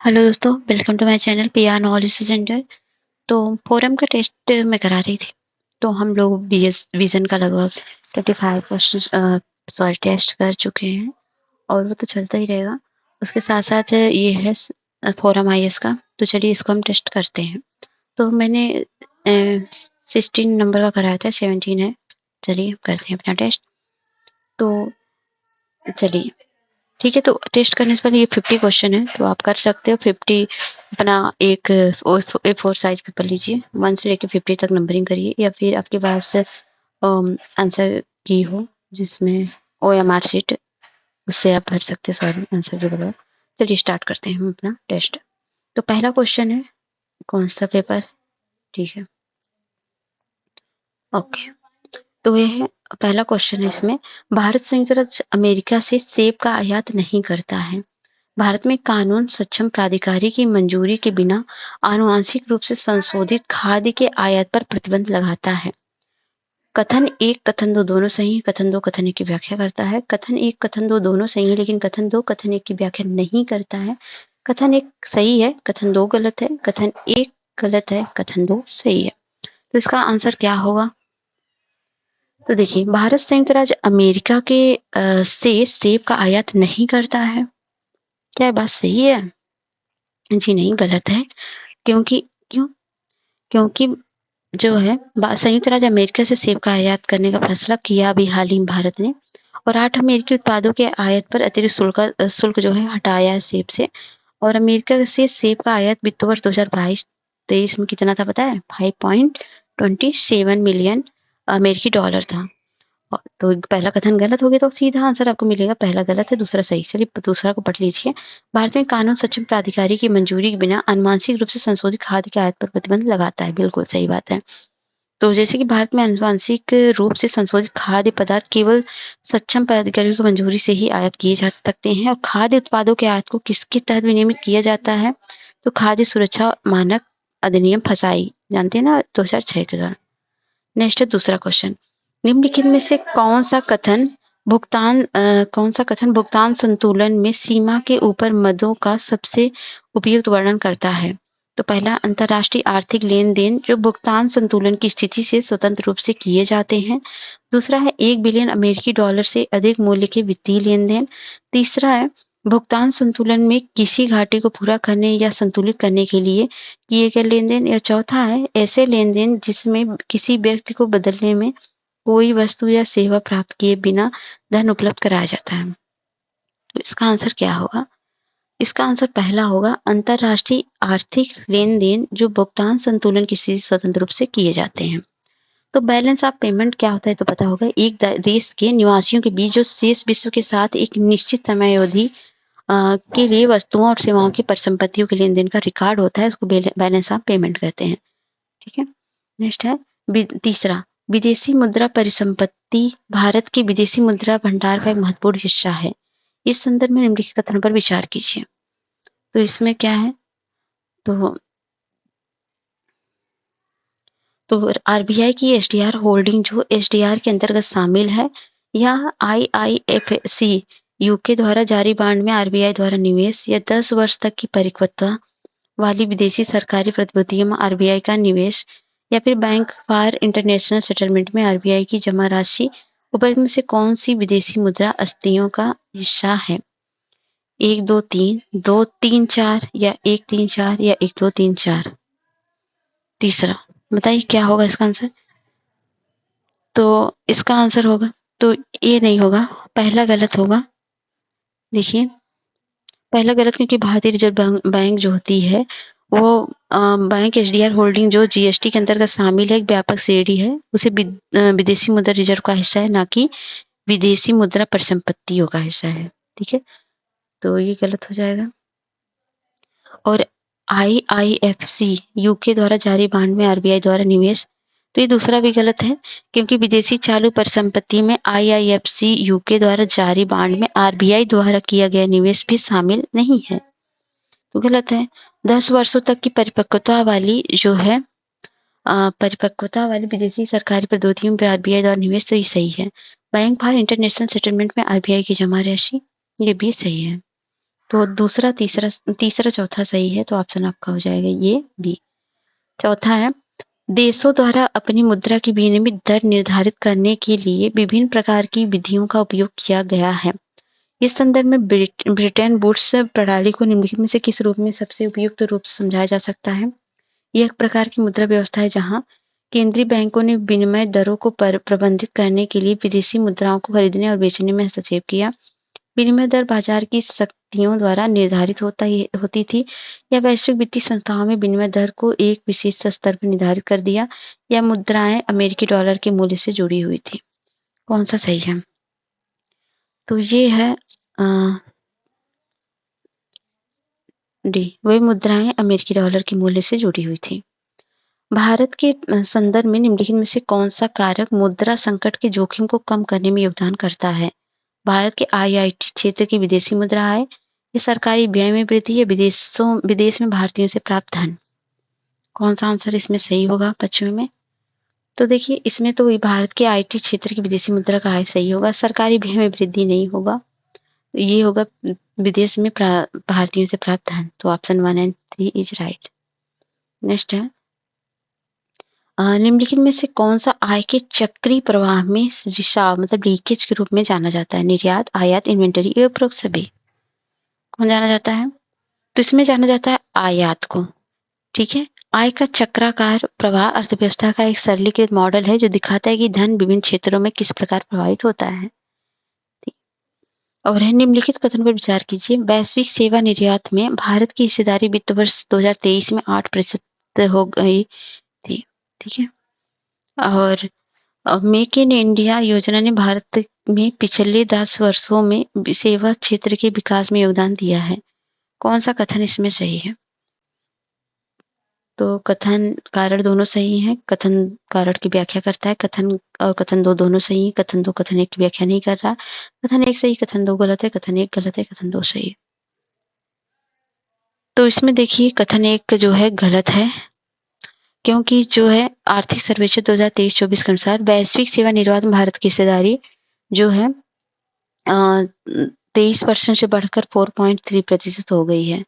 Hello दोस्तों, welcome to my channel PR knowledge centre. तो forum का टेस्ट मैं करा रही थी। तो हम लोग बीएस विजन का लगभग 25 क्वेश्चन टेस्ट कर चुके हैं और वो तो चलता ही रहेगा। उसके साथ साथ ये है फोरम आईएएस का। तो चलिए इसको हम टेस्ट करते हैं। तो मैंने 16 नंबर का कराया था, 17 है। चलिए करते हैं अपना टेस्ट। तो चलिए ठीक है। तो टेस्ट करने से पहले ये 50 क्वेश्चन है, तो आप कर सकते हो 50। अपना एक A4 साइज पेपर लीजिए, 1 से लेकर 50 तक नंबरिंग करिए, या फिर आपके पास आंसर की हो जिसमें OMR शीट, उससे आप भर सकते हैं। सॉरी, आंसर जो बोला। चलिए स्टार्ट करते हैं हम अपना टेस्ट। तो पहला क्वेश्चन है, कौन सा पेपर? ठीक है, ओके। तो ये है पहला क्वेश्चन है इसमें। भारत संयुक्त राज्य अमेरिका से सेब का आयात नहीं करता है। भारत में कानून सक्षम प्राधिकारी की मंजूरी के बिना आनुवांशिक रूप से संशोधित खाद्य के आयात पर प्रतिबंध लगाता है। कथन एक, कथन दो दोनों सही है। कथन दो कथन एक की व्याख्या करता है। कथन एक, कथन दो दोनों सही है, लेकिन कथन दो कथन एक की व्याख्या नहीं करता है। कथन एक सही है, कथन दो गलत है। कथन एक गलत है, कथन दो सही है। तो इसका आंसर क्या होगा? तो देखिए, भारत संयुक्त राज्य अमेरिका के से सेब का आयात नहीं करता है। क्या ये बात सही है? जी नहीं, गलत है। क्योंकि क्यों? क्योंकि जो है संयुक्त राज्य अमेरिका से सेब का आयात करने का फैसला किया अभी हाल ही में भारत ने, और 8 अमेरिकी उत्पादों के आयात पर अतिरिक्त शुल्क जो है हटाया है सेब से। और अमेरिका से सेब का आयात वित्त वर्ष 2022-23 में कितना था पता है? 5.27 मिलियन अमेरिकी डॉलर था। तो पहला कथन गलत हो गया, तो सीधा आंसर आपको मिलेगा पहला गलत है, दूसरा सही। चलिए दूसरा को पढ़ लीजिए। भारत में कानून सक्षम प्राधिकारी की मंजूरी के बिना आनुवांशिक रूप से संशोधित खाद्य के आयात पर प्रतिबंध लगाता है। बिल्कुल सही बात है। तो जैसे कि भारत में आनुवांशिक रूप से संशोधित खाद्य पदार्थ केवल सक्षम प्राधिकारी की मंजूरी से ही आयात किए जा सकते हैं। और खाद्य उत्पादों के आयात को किसके तहत विनियमित किया जाता है? तो खाद्य सुरक्षा मानक अधिनियम फसाई, जानते हैं ना, 2006 के दौरान। नेक्स्ट है दूसरा क्वेश्चन। निम्नलिखित में से कौन सा कथन भुगतान संतुलन में सीमा के ऊपर मदों का सबसे उपयुक्त वर्णन करता है? तो पहला, अंतरराष्ट्रीय आर्थिक लेन-देन जो भुगतान संतुलन की स्थिति से स्वतंत्र रूप से किए जाते हैं। दूसरा है 1 बिलियन अमेरिकी डॉलर से अधिक मूल्य के वित्तीय लेन-देन। तीसरा है भुगतान संतुलन में किसी घाटे को पूरा करने या संतुलित करने के लिए किए गए लेन-देन। या चौथा है ऐसे लेन-देन जिसमें किसी व्यक्ति को बदले में कोई वस्तु या सेवा प्राप्त किए बिना धन उपलब्ध कराया जाता है। तो इसका आंसर क्या होगा? इसका आंसर पहला होगा, अंतरराष्ट्रीय आर्थिक लेन-देन जो भुगतान संतुलन की स्थिति से स्वतंत्र रूप से किए जाते हैं। तो बैलेंस ऑफ पेमेंट क्या होता है तो पता होगा। एक देश के निवासियों के बीच जो शेष विश्व के साथ एक निश्चित समयावधि के लिए वस्तुओं और सेवाओं की परिसंपत्तियों के लेन-देन का रिकॉर्ड होता है, उसको बैलेंस ऑफ पेमेंट कहते हैं। ठीक है। नेक्स्ट है तीसरा, विदेशी मुद्रा परिसंपत्ति भारत के विदेशी मुद्रा भंडार का एक महत्वपूर्ण हिस्सा है। इस संदर्भ में निम्नलिखित कथनों पर विचार कीजिए। तो इसमें क्या है? तो आरबीआई की एसडीआर होल्डिंग जो एसडीआर के अंतर्गत शामिल है, या आईआईएफसी यूके द्वारा जारी बांड में आरबीआई द्वारा निवेश, या 10 वर्ष तक की परिपक्वता वाली विदेशी सरकारी प्रतिभूतियों में आरबीआई का निवेश, या फिर बैंक फॉर इंटरनेशनल सेटलमेंट में आरबीआई की जमा राशि। उपरोक्त में से कौन सी विदेशी मुद्रा अस्तियों का हिस्सा है? 1 2 3, 2 3 4, या 1 3 4, या 1 2 3 4। तीसरा, बताइए क्या होगा इसका आंसर? तो इसका आंसर होगा, तो ये नहीं होगा, पहला गलत होगा। देखिए, पहला गलत क्योंकि भारतीय रिजर्व बैंक जो होती है वो बैंक एसडीआर होल्डिंग जो जीएसटी के अंतर्गत शामिल है, एक व्यापक श्रेणी है। उसे विदेशी मुद्रा रिजर्व का हिस्सा है, ना कि विदेशी मुद्रा परिसंपत्तियों का हिस्सा है। ठीक है, तो ये गलत हो जाएगा। और आईआईएफसी यूके द्वारा जारी बांड में आरबीआई द्वारा निवेश, तो ये दूसरा भी गलत है, क्योंकि विदेशी चालू परिसंपत्ति में आईआईएफसी यूके द्वारा जारी बांड में आरबीआई द्वारा किया गया निवेश भी शामिल नहीं है, तो गलत है। 10 वर्षों तक की परिपक्वता वाली जो है परिपक्वता वाली विदेशी सरकारी प्रतिभूतियों पर आरबीआई द्वारा निवेश, तो ये सही है। बैंक फॉर इंटरनेशनल सेटलमेंट में आरबीआई की जमा राशि, ये भी सही है। तो दूसरा, तीसरा चौथा सही है, तो ऑप्शन आपका हो जाएगा ये बी। चौथा है, देशों द्वारा अपनी मुद्रा की विनिमय दर निर्धारित करने के लिए विभिन्न प्रकार की विधियों का उपयोग किया गया है। इस संदर्भ में ब्रिटेन वुड्स प्रणाली को निम्नलिखित में से किस रूप में सबसे उपयुक्त रूप से समझाया जा सकता है? यह एक प्रकार की मुद्रा व्यवस्था है जहां केंद्रीय बैंकों ने विनिमय दरों को प्रबंधित करने के लिए विदेशी मुद्राओं को खरीदने और बेचने में हस्तक्षेप किया। विनिमय दर बाजार की शक्तियों द्वारा निर्धारित होती थी, या वैश्विक वित्तीय संस्थाओं में विनिमय दर को एक विशेष स्तर पर निर्धारित कर दिया, या मुद्राएं अमेरिकी डॉलर के मूल्य से जुड़ी हुई थी। कौन सा सही है? तो ये है डी, वही मुद्राएं अमेरिकी डॉलर के मूल्य से जुड़ी हुई थी। भारत के संदर्भ में निम्नलिखित में से कौन सा कारक मुद्रा संकट के जोखिम को कम करने में योगदान करता है? भारत के आईआईटी क्षेत्र की विदेशी मुद्रा आय, या सरकारी व्यय में वृद्धि, या विदेश में भारतीयों से प्राप्त धन? कौन सा आंसर इसमें सही होगा पश्चिमी में? तो देखिए, इसमें तो भारत के आईटी क्षेत्र की विदेशी मुद्रा का आय सही होगा, सरकारी व्यय में वृद्धि नहीं होगा, ये होगा विदेश में भारतीयों से प्राप्त धन। तो option 1 and 3 is right. Next है, निम्नलिखित में से कौन सा आय के चक्रीय प्रवाह में रिसाव मतलब लीकेज के रूप में जाना जाता है? निर्यात, आयात, इन्वेंटरी, ये उपरोक्त सभी। कौन जाना जाता है? तो इसमें जाना जाता है आयात को। ठीक है, आय का चक्राकार प्रवाह अर्थव्यवस्था का एक सरलीकृत मॉडल है जो दिखाता है कि धन विभिन्न क्षेत्रों में किस प्रकार प्रभावित होता है। और निम्नलिखित कथन पर विचार कीजिए, वैश्विक सेवा निर्यात में भारत की हिस्सेदारी वित्त वर्ष 2023 में 8% हो गई थी। ठीक है, और मेक इन इंडिया योजना ने भारत में पिछले 10 वर्षों में सेवा क्षेत्र के विकास में योगदान दिया है। कौन सा कथन इसमें सही है? तो कथन कारण दोनों सही हैं। कथन कारण की व्याख्या करता है, कथन और कथन दो दोनों सही है। कथन दो कथन एक की व्याख्या नहीं कर रहा। कथन एक सही, कथन दो गलत है, कथन एक गलत है, कथन दो सही है। तो इसमें देखिए, कथन एक जो है गलत है, क्योंकि जो है आर्थिक सर्वेक्षण 2023-24 के अनुसार वैश्विक सेवा निर्यात में भारत की हिस्सेदारी जो है 23% से बढ़कर 4.3% हो गई है।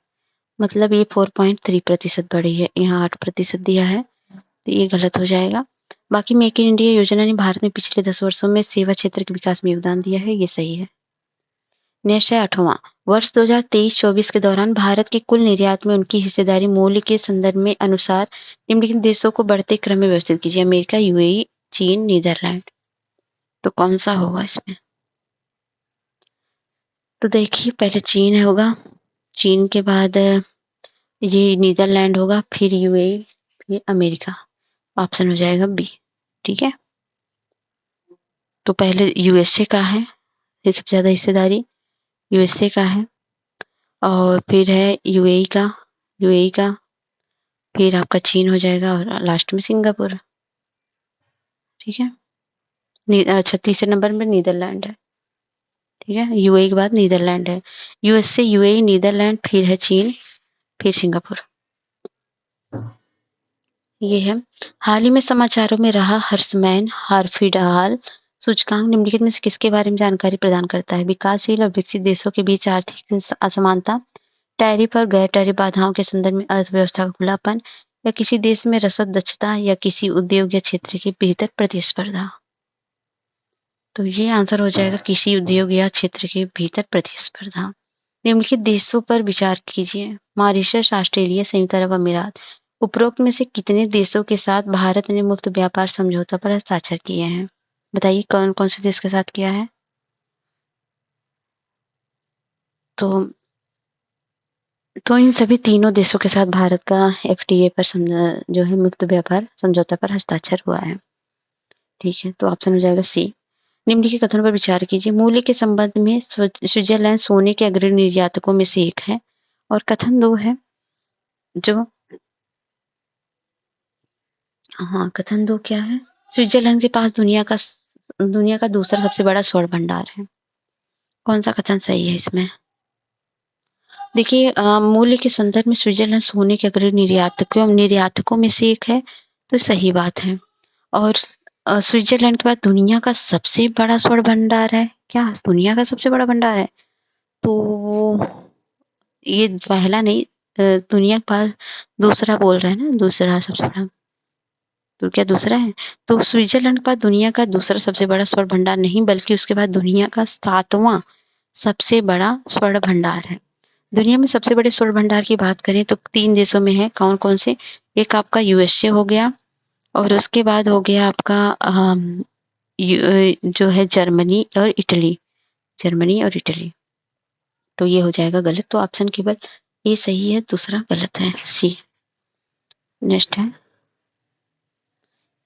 मतलब ये 4.3% बढ़ी है, यहाँ 8% दिया है, तो ये गलत हो जाएगा। बाकी मेक इन इंडिया योजना ने भारत में पिछले 10 वर्षों में सेवा क्षेत्र के विकास में योगदान दिया है, ये सही है। नेक्स्ट है 8वां, वर्ष 2023-24 के दौरान भारत के कुल निर्यात में उनकी हिस्सेदारी मूल्य के संदर्भ में अनुसार निम्नलिखित देशों को बढ़ते क्रम में व्यवस्थित कीजिए: अमेरिका, यूएई, चीन, नीदरलैंड। तो कौन सा होगा इसमें? तो देखिए, पहले चीन होगा, चीन के बाद ये नीदरलैंड होगा, फिर यूएई, फिर अमेरिका। ऑप्शन हो जाएगा बी। ठीक है, तो पहले यूएसए का है, ये सबसे ज्यादा हिस्सेदारी यूएसए का है, और फिर है यूएई का, फिर आपका चीन हो जाएगा, और लास्ट में सिंगापुर। ठीक है, अच्छा, तीसरे नंबर पर नीदरलैंड है। ठीक है, यूएई के बाद नीदरलैंड है। यूएसए, यूएई, नीदरलैंड, फिर है चीन, फिर सिंगापुर। ये है, हाल ही में समाचारों में रहा हर्षमैन हार्फिडाल सूचकांक निम्नलिखित में से किसके बारे में जानकारी प्रदान करता है? विकासशील और विकसित देशों के बीच आर्थिक असमानता, टैरिफ और गैर टैरिफ बाधाओं के संदर्भ में अर्थव्यवस्था का खुलापन, या किसी देश में रसद दक्षता, या किसी उद्योग या क्षेत्र के भीतर प्रतिस्पर्धा। तो ये आंसर हो जाएगा किसी उद्योग या क्षेत्र के भीतर प्रतिस्पर्धा। निम्नलिखित देशों पर विचार कीजिए: मॉरिशस, ऑस्ट्रेलिया, संयुक्त अरब अमीरात। उपरोक्त में से कितने देशों के साथ भारत ने मुक्त व्यापार समझौता पर हस्ताक्षर किए हैं? बताइए कौन कौन से देश के साथ किया है? तो इन सभी तीनों देशों के साथ भारत का एफटीए पर जो है मुक्त व्यापार समझौता पर हस्ताक्षर हुआ है। ठीक है, तो ऑप्शन हो जाएगा सी। निम्नलिखित कथन पर विचार कीजिए: मूल्य के संबंध में स्विट्जरलैंड सोने के अग्रणी निर्यातकों में से एक है। और कथन 2 है जो कथन 2 क्या है? स्विट्जरलैंड के पास दुनिया का दूसरा सबसे बड़ा स्वर्ण भंडार है। कौन सा कथन सही है इसमें? देखिए, मूल्य के संदर्भ में स्विट्जरलैंड सोने के अग्रणी निर्यातकों में से एक है, तो सही बात है। और स्विट्जरलैंड के बाद दुनिया का सबसे बड़ा स्वर्ण भंडार है क्या? दुनिया का सबसे बड़ा भंडार है, तो ये पहला नहीं, दुनिया के पास दूसरा बोल रहे हैं ना, दूसरा सबसे बड़ा। तो क्या दूसरा है? तो स्विट्जरलैंड के बाद दुनिया का दूसरा सबसे बड़ा स्वर्ण भंडार नहीं, बल्कि उसके बाद दुनिया का 7वां सबसे बड़ा स्वर्ण भंडार है। दुनिया में सबसे बड़े स्वर्ण भंडार की बात करें तो 3 देशों में है, कौन-कौन से? एक आपका यूएसए हो गया, और उसके बाद हो गया आपका जो है जर्मनी और इटली। जर्मनी और इटली। तो ये हो जाएगा गलत, तो ऑप्शन केवल ए सही है, दूसरा गलत है, सी। नेक्स्ट है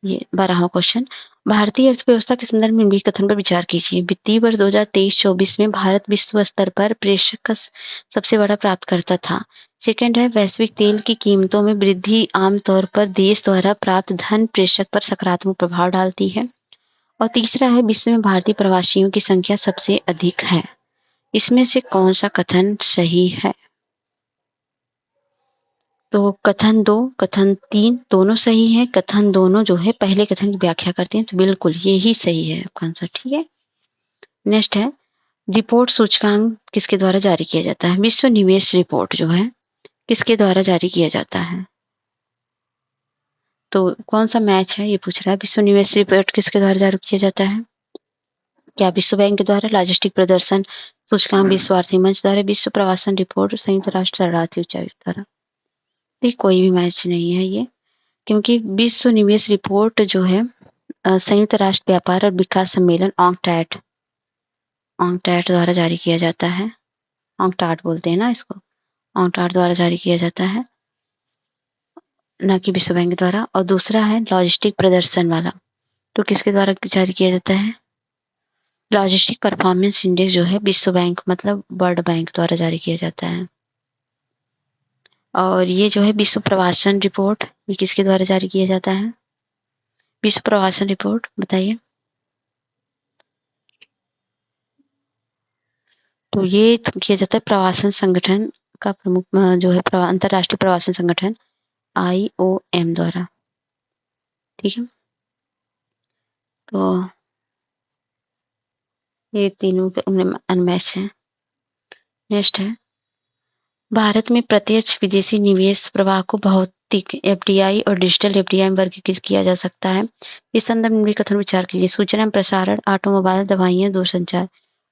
ये 12वां क्वेश्चन। भारतीय अर्थव्यवस्था के संदर्भ में निम्नलिखित कथन पर विचार कीजिए। वित्तीय वर्ष 2023-24 में भारत विश्व स्तर पर प्रेषक का सबसे बड़ा प्राप्तकर्ता था। सेकंड है, वैश्विक तेल की कीमतों में वृद्धि आमतौर पर देश द्वारा प्राप्त धन प्रेषक पर सकारात्मक प्रभाव डालती है। और तीसरा है, विश्व में भारतीय प्रवासियों की संख्या सबसे अधिक है। इसमें से कौन सा कथन सही है? तो कथन 2, कथन 3 दोनों सही हैं। कथन दोनों जो है पहले कथन की व्याख्या करते हैं, तो बिल्कुल ये ही सही है आपका आंसर, ठीक है। नेक्स्ट है, रिपोर्ट सूचकांक किसके द्वारा जारी किया जाता है? विश्व निवेश रिपोर्ट जो है किसके द्वारा जारी किया जाता है? तो कौन सा मैच है ये पूछ रहा है। विश्व निवेश रिपोर्ट किसके द्वारा जारी किया जाता है? क्या विश्व बैंक के द्वारा, लॉजिस्टिक प्रदर्शन सूचकांक विश्व आर्थिक मंच द्वारा, विश्व प्रवासन रिपोर्ट संयुक्त राष्ट्र शरणार्थी उच्चायुक्त द्वारा? ये कोई भी मैच नहीं है ये, क्योंकि विश्व निवेश रिपोर्ट जो है संयुक्त राष्ट्र व्यापार और विकास सम्मेलन ऑन्कटैड द्वारा जारी किया जाता है। ऑन्कटाड बोलते हैं ना इसको, ऑन्कटाड द्वारा जारी किया जाता है, ना कि विश्व बैंक द्वारा। और दूसरा है लॉजिस्टिक प्रदर्शन वाला, तो किसके द्वारा जारी किया जाता है? लॉजिस्टिक परफॉर्मेंस इंडेक्स जो है विश्व बैंक मतलब वर्ल्ड बैंक द्वारा जारी किया जाता है। और ये जो है विश्व प्रवासन रिपोर्ट, ये किसके द्वारा जारी किया जाता है? विश्व प्रवासन रिपोर्ट बताइए। तो ये किया जाता है प्रवासन संगठन का प्रमुख जो है अंतरराष्ट्रीय प्रवासन संगठन IOM द्वारा, ठीक है। तो ये तीनों अनमैच है। नेक्स्ट है, भारत में प्रत्यक्ष विदेशी निवेश प्रवाह को भौतिक FDI और डिजिटल FDI में वर्गीकृत किया जा सकता है। इस संदर्भ में कथन विचार कीजिए। सूचना एवं प्रसारण, ऑटोमोबाइल, दवाइयां, दूरसंचार।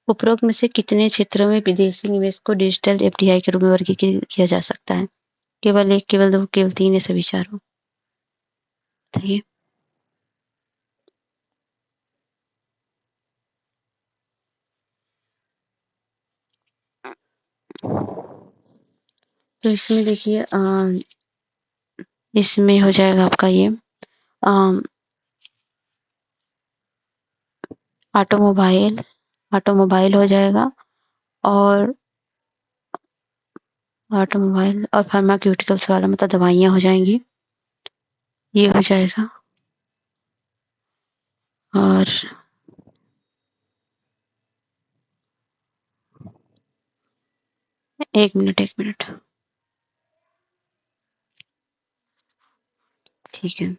उपरोक्त में से कितने क्षेत्रों में विदेशी निवेश को डिजिटल FDI के रूप में वर्गीकृत किया जा सकता है? केवल एक, केवल दो, केवल तीन, या सभी चारों? बताइए। तो इसमें देखिए इसमें हो जाएगा आपका ये ऑटोमोबाइल, ऑटोमोबाइल हो जाएगा, और ऑटोमोबाइल और फार्मास्यूटिकल्स वाला मतलब दवाइयाँ हो जाएंगी, ये हो जाएगा। और एक मिनट, एक मिनट, ठीक है।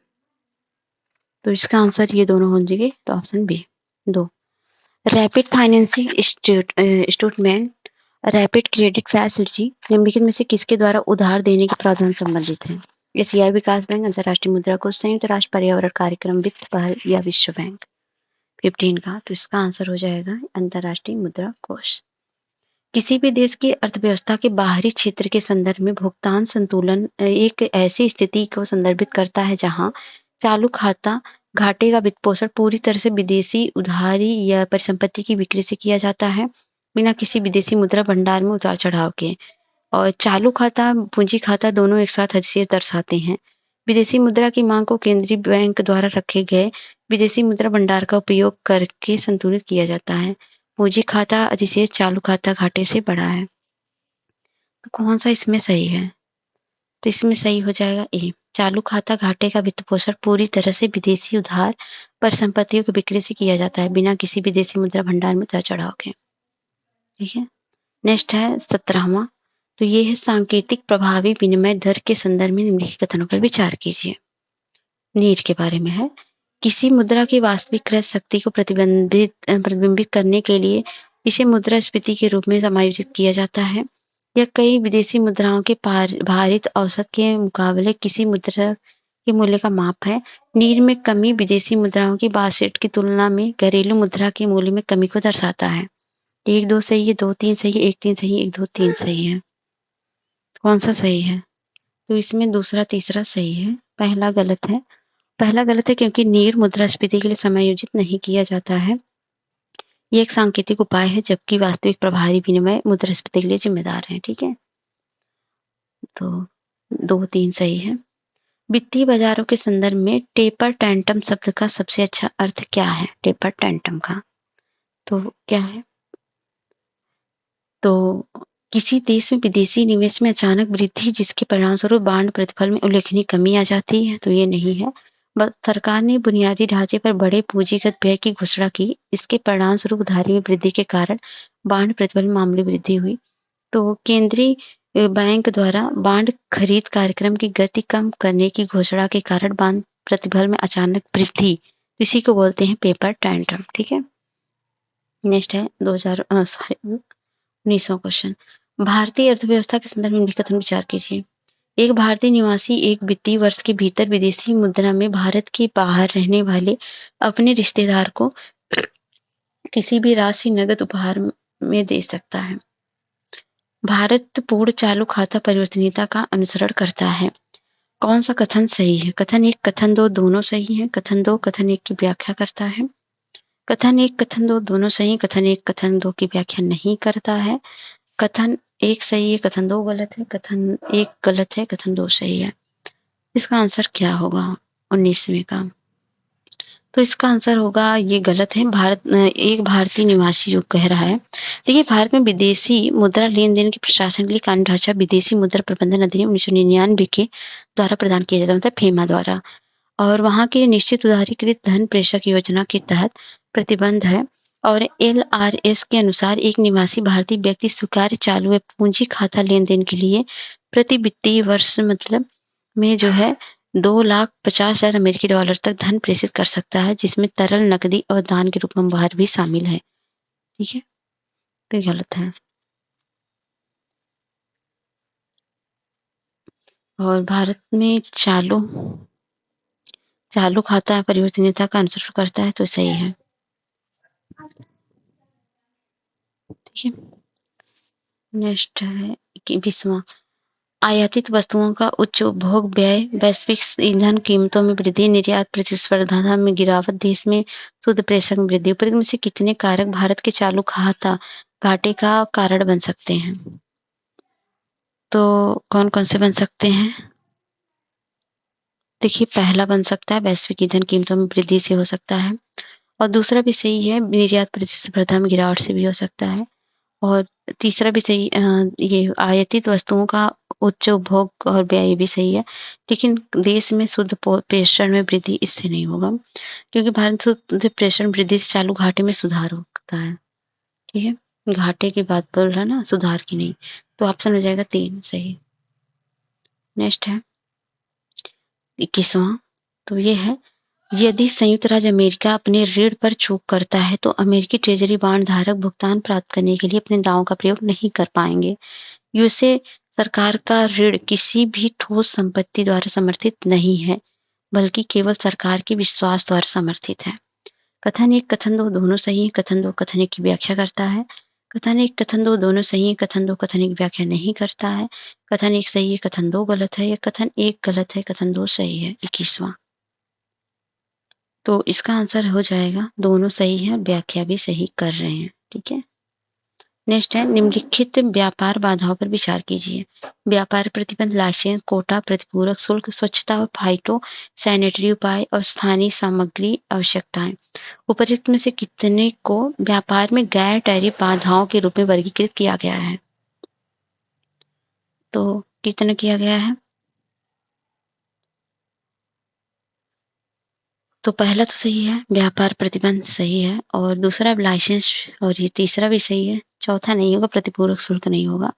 तो इसका आंसर ये दोनों हो जाएंगे, तो option B 2। Rapid financing instrument, rapid credit facility निम्नलिखित में से किसके द्वारा उधार देने के प्रावधान संबंधित है? एशियाई विकास बैंक, अंतर्राष्ट्रीय मुद्रा कोष, संयुक्त राष्ट्र पर्यावरण कार्यक्रम, वित्त पहल, या विश्व बैंक? 15 का, तो इसका आंसर हो जाएगा अंतर्राष्ट्रीय मुद्रा कोष। किसी भी देश की अर्थव्यवस्था के बाहरी क्षेत्र के संदर्भ में भुगतान संतुलन एक ऐसी स्थिति को संदर्भित करता है जहां चालू खाता घाटे का वित्तपोषण पूरी तरह से विदेशी उधारी या परिसंपत्ति की बिक्री से किया जाता है, बिना किसी विदेशी मुद्रा भंडार में उतार चढ़ाव के। और चालू खाता, पूंजी खाता दोनों एक साथ हैसियत दर्शाते हैं। विदेशी मुद्रा की मांग को केंद्रीय बैंक द्वारा रखे गए विदेशी मुद्रा भंडार का उपयोग करके संतुलित किया जाता है। पूंजी खाता अधिशेष चालू खाता घाटे से बड़ा है। तो कौन सा इसमें सही है? तो इसमें सही हो जाएगा ए, चालू खाता घाटे का वित्तपोषण पूरी तरह से विदेशी उधार परिसंपत्तियों की बिक्री से किया जाता है, बिना किसी विदेशी मुद्रा भंडार में उतार चढ़ाव के, ठीक है। नेक्स्ट है 17वां। तो ये है सांकेतिक प्रभावी विनिमय दर के संदर्भ में निम्नलिखित कथनों पर विचार कीजिए। नीड के बारे में है। किसी मुद्रा की वास्तविक क्रय शक्ति को प्रतिबिंबित करने के लिए इसे मुद्रास्फीति के रूप में समायोजित किया जाता है। यह कई विदेशी मुद्राओं के भारित औसत के मुकाबले किसी मुद्रा के मूल्य का माप है। नीर में कमी विदेशी मुद्राओं की बासेट की तुलना में घरेलू मुद्रा के मूल्य में कमी को दर्शाता है। 1-2 सही है, 2-3 सही है, 1-3 सही है, 1-2-3 सही है। कौन सा सही है? तो इसमें दूसरा तीसरा सही है, पहला गलत है। पहला गलत है क्योंकि नीर मुद्रास्फीति के लिए समायोजित नहीं किया जाता है। ये एक सांकेतिक उपाय है, जबकि वास्तविक प्रभावी विनिमय मुद्रास्फीति के लिए जिम्मेदार है। ठीक है, तो 2-3 सही है। वित्तीय बाजारों के संदर्भ में टेपर टैंटम शब्द का सबसे अच्छा अर्थ क्या है? टेपर टैंटम का तो क्या है? तो किसी देश में विदेशी निवेश में अचानक वृद्धि जिसके परिणामस्वरूप बांड प्रतिफल में उल्लेखनीय कमी आ जाती है, तो ये नहीं है। बस सरकार ने बुनियादी ढांचे पर बड़े पूंजीगत व्यय की घोषणा की, इसके परिणामस्वरूप उधारी में वृद्धि के कारण बांड प्रतिफल में मामूली वृद्धि हुई। तो केंद्रीय बैंक द्वारा बांड खरीद कार्यक्रम की गति कम करने की घोषणा के कारण बांड प्रतिफल में अचानक वृद्धि, इसी को बोलते हैं पेपर टैंट्रम। ठीक है, नेक्स्ट है 19वां क्वेश्चन। भारतीय अर्थव्यवस्था के संदर्भ में कथन विचार कीजिए। एक भारतीय निवासी एक वित्तीय वर्ष के भीतर विदेशी मुद्रा में भारत के बाहर रहने वाले अपने रिश्तेदार को किसी भी राशि नगद उपहार में दे सकता है। भारत पूर्ण चालू खाता परिवर्तनीयता का अनुसरण करता है। कौन सा कथन सही है? कथन 1, कथन 2 दोनों सही है। कथन 2 कथन 1 की व्याख्या करता है। कथन 1 कथन 2 दोनों सही, कथन 1 कथन 2 की व्याख्या नहीं करता है। कथन 1 सही है, कथन 2 गलत है, कथन 1 गलत है, कथन 2 सही है। इसका आंसर क्या होगा 19वें का? तो इसका आंसर होगा, ये गलत है। एक भारतीय निवासी जो कह रहा है, देखिए भारत में विदेशी मुद्रा लेन-देन के प्रशासन के लिए कानूनी ढांचा विदेशी मुद्रा प्रबंधन अधिनियम 1999 के द्वारा प्रदान किया जाता है, मतलब फेमा द्वारा। और वहाँ की निश्चित उधारीकृत धन प्रेषक योजना के तहत प्रतिबंध है। और एलआरएस के अनुसार एक निवासी भारतीय व्यक्ति स्वीकार्य चालू या पूंजी खाता लेन-देन के लिए प्रति वित्तीय वर्ष मतलब में जो है $2,50,000 तक धन प्रेषित कर सकता है, जिसमें तरल नकदी और दान के रूप में उपहार भी शामिल है। ठीक है, तो ये गलत है। और भारत में चालू खाता परिवर्तनीयता का अनुसरण करता है, तो सही है। ठीक है, नेक्स्ट है 20वां। आयातित वस्तुओं का उच्च उपभोग व्यय, वैश्विक ईंधन कीमतों में वृद्धि, निर्यात प्रतिस्पर्धा में गिरावट, देश में शुद्ध प्रेषक में वृद्धि, उपरोक्त में से कितने कारक भारत के चालू खाता घाटे का कारण बन सकते हैं? तो कौन कौन से बन सकते हैं? देखिए, पहला बन सकता है वैश्विक ईंधन कीमतों में वृद्धि से हो सकता है, और दूसरा भी सही है, निर्यात प्रतिस्पर्धा में गिरावट से भी हो सकता है, और तीसरा भी सही, ये आयातित वस्तुओं का उच्च उपभोग और व्यय भी सही है। लेकिन देश में शुद्ध प्रेषण में वृद्धि इससे नहीं होगा, क्योंकि भारत शुद्ध प्रेषण वृद्धि से चालू घाटे में सुधार होता है। ठीक है, घाटे की बात बोल रहा है ना, सुधार की नहीं। तो ऑप्शन हो जाएगा 3 सही। नेक्स्ट है 21वां। तो ये है, यदि संयुक्त राज्य अमेरिका अपने ऋण पर चूक करता है, तो अमेरिकी ट्रेजरी बॉन्ड धारक भुगतान प्राप्त करने के लिए अपने दावों का प्रयोग नहीं कर पाएंगे। यूएसए सरकार का ऋण किसी भी ठोस संपत्ति द्वारा समर्थित नहीं है, बल्कि केवल सरकार के विश्वास द्वारा समर्थित है। कथन 1 कथन 2 दोनों सही है, कथन 2 कथन 1 की व्याख्या करता है। कथन 1 कथन 2 दोनों सही है, कथन 2 कथन 1 की व्याख्या नहीं करता है। कथन 1 सही है, कथन 2 गलत है, या कथन 1 गलत है, कथन 2 सही है। 21वां। तो इसका आंसर हो जाएगा, दोनों सही है, व्याख्या भी सही कर रहे हैं। ठीक है, नेक्स्ट है, निम्नलिखित व्यापार बाधाओं पर विचार कीजिए। व्यापार प्रतिबंध, लाइसेंस, कोटा, प्रतिपूरक शुल्क, स्वच्छता और फाइटो सैनिटरी उपाय और स्थानीय सामग्री आवश्यकताएं। उपरोक्त में से कितने को व्यापार में गैर टैरिफ बाधाओं के रूप में वर्गीकृत किया गया है? तो कितना किया गया है? तो पहला तो सही है, व्यापार प्रतिबंध सही है, और दूसरा लाइसेंस, और ये तीसरा भी सही है। चौथा नहीं होगा, प्रतिपूरक शुल्क नहीं होगा।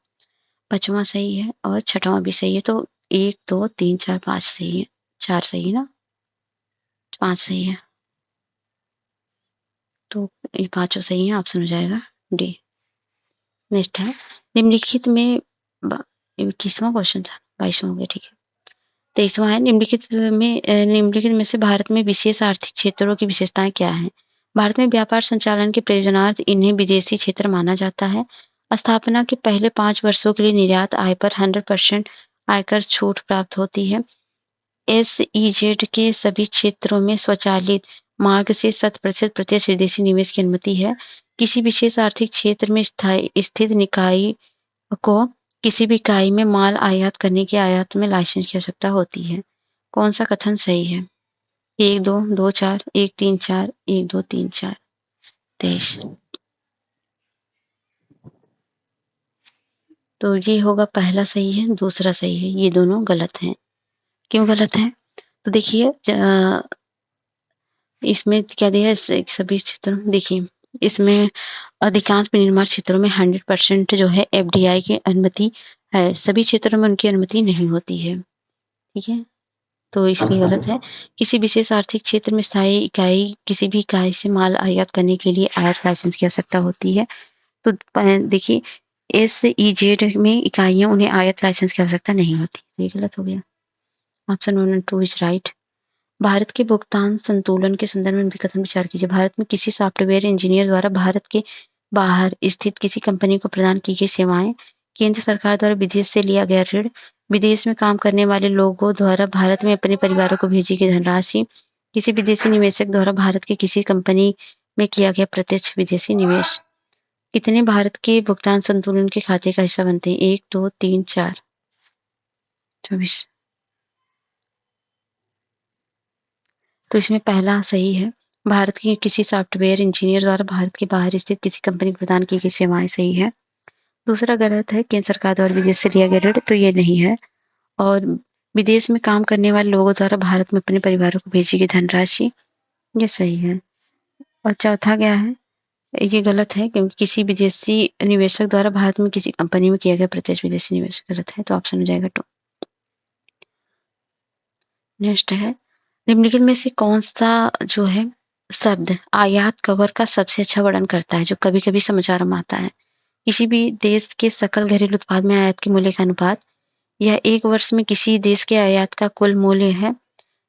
पांचवा सही है, और छठवां भी सही है। तो 1 2 3 4 5 सही है। 4 सही है ना, 5 सही है। तो ये पांचों सही है, ऑप्शन हो जाएगा डी। नेक्स्ट है, निम्नलिखित में 21वां क्वेश्चन था, 22वां हो गया, ठीक है। 23वां है, निम्नलिखित में से भारत में विशेष आर्थिक क्षेत्रों की विशेषताएं क्या हैं? भारत में व्यापार संचालन के प्रयोजनार्थ इन्हें विदेशी क्षेत्र माना जाता है। स्थापना के पहले 5 वर्षों के लिए निर्यात आय पर 100% आयकर छूट प्राप्त होती है। एसईजेड के सभी क्षेत्रों में स्वचालित मार्ग से 100% प्रत्यक्ष विदेशी निवेश की अनुमति है। किसी विशेष आर्थिक क्षेत्र में स्थित निकाय को किसी भी इकाई में माल आयात करने की आयात में लाइसेंस की आवश्यकता होती है। कौन सा कथन सही है? 1, 2, 2, 4, 1, 3, 4, 1, 2, 3, 4, 23। तो ये होगा पहला सही है, दूसरा सही है, ये दोनों गलत हैं। क्यों गलत है? तो देखिए इसमें क्या दिया है, सभी क्षेत्रों देखिए इसमें अधिकांश विनिर्माण क्षेत्रों में 100% जो है एफडीआई की अनुमति है, सभी क्षेत्रों में उनकी अनुमति नहीं होती है, ठीक है? तो इसलिए गलत है। किसी विशेष आर्थिक क्षेत्र में स्थायी इकाई किसी भी इकाई से माल आयात करने के लिए आयात लाइसेंस की आवश्यकता होती है। तो देखिए एसईजेड में इकाइयां उन्हें आयात लाइसेंस की आवश्यकता नहीं होती, तो ये गलत हो गया। Option 1 and 2 is right. Bharat के भुगतान संतुलन के संदर्भ में विकथन विचार कीजिए। भारत में किसी सॉफ्टवेयर इंजीनियर द्वारा भारत के बाहर स्थित किसी कंपनी को प्रदान की गई सेवाएं, केंद्र सरकार द्वारा विदेश से लिया गया ऋण, विदेश में काम करने वाले लोगों द्वारा भारत में अपने परिवारों को भेजी गई धनराशि, किसी विदेशी निवेशक द्वारा भारत की किसी कंपनी में किया गया प्रत्यक्ष विदेशी निवेश। कितने भारत के भुगतान संतुलन के खाते का हिस्सा बनते हैं? 1, 2, 3, 4, 24। तो इसमें पहला सही है, भारत के किसी सॉफ्टवेयर इंजीनियर द्वारा भारत के बाहर स्थित किसी कंपनी को प्रदान की गई सेवाएं सही है। दूसरा गलत है, केंद्र सरकार द्वारा विदेश से लिया गया ऋण, तो ये नहीं है। और विदेश में काम करने वाले लोगों द्वारा भारत में अपने परिवारों को भेजी गई धनराशि, ये सही है। और चौथा क्या है? ये गलत है क्योंकि किसी विदेशी निवेशक द्वारा भारत में किसी कंपनी में किया गया प्रत्यक्ष विदेशी निवेश गलत है, तो ऑप्शन हो जाएगा 2। नेक्स्ट है, निम्नलिखित में से कौन सा जो है शब्द आयात कवर का सबसे अच्छा वर्णन करता है, जो कभी-कभी समाचारों में आता है? किसी भी देश के सकल घरेलू उत्पाद में आयात के मूल्य का अनुपात, यह 1 वर्ष में किसी देश के आयात का कुल मूल्य है,